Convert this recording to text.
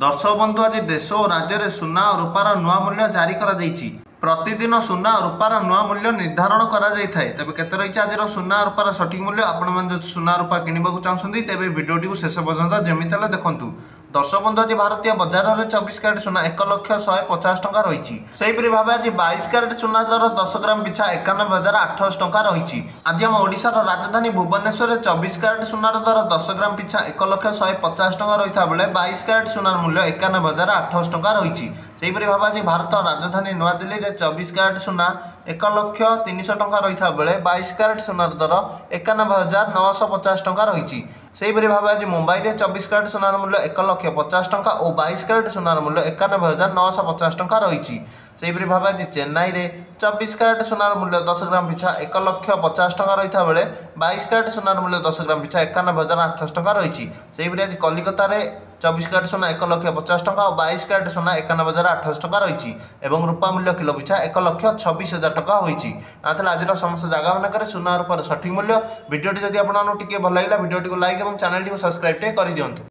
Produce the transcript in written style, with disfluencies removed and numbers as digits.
दर्शक बंधु आज देश और राज्य में सुना और रूपार नुआ मूल्य जारी करा प्रतिदिन सुना और रूपार नुआ मूल्य निर्धारण करा तेज केते रही आज सुना और रूपार सठिक मूल्य आपण सुना रूपा किणवा चाहते तेज भिडियो शेष पर्यटन जमी देखूँ। दर्शक बंधु आज भारतीय बजार में 24 कैरेट सुना 1,150,000 टंका रही। सेहीपरि भाव आज 22 कैरेट सुना दर 10 ग्राम पिछा 91,800 टंका रही। आज आम ओडिशार राजधानी भुवनेश्वर 24 कैरेट सुनार दर 10 ग्राम पिछा 1,150,000 टंका रही बेले 22 कैरेट सुनार मूल्य 91,800 टंका रही। सेहीपरि भाव आज भारत राजधानी नवा दिल्ली में 24 कैरेट सुना 1,03,000 टंका रही बेले 22 कैरेट सुनार दर 91,950 टंका रही। सेहीपरि भाव आज मुंबई में 24 कैरेट सुनार मूल्य 1,50,000 टंका और 22 कैरेट सुनार मूल्य 91,950 टंका रही। सेहीपरि भाव आज चेन्नई में 24 कैरेट सुनार मूल्य 10 ग्राम पिछा 1,50,000 टंका रही बेले 22 कैरेट सुनार मूल्य 10 ग्राम पिछा 91,800 टंका रही। सेहीपरि आज कलिकता में 24 कैरेट सुना 1,50,000 टंका और 22 कैरेट सुना 91,800 टंका रही और रूपा मूल्य किलो पिछा 1,26,000 टंका होती। आज समस्त जगह मानक सुना रूपार सठिक मूल्य। भिडियोटी जदि आपको टे भल लगा भिडियोटी को लाइक और चैनल को सब्सक्राइब कर दिंतु।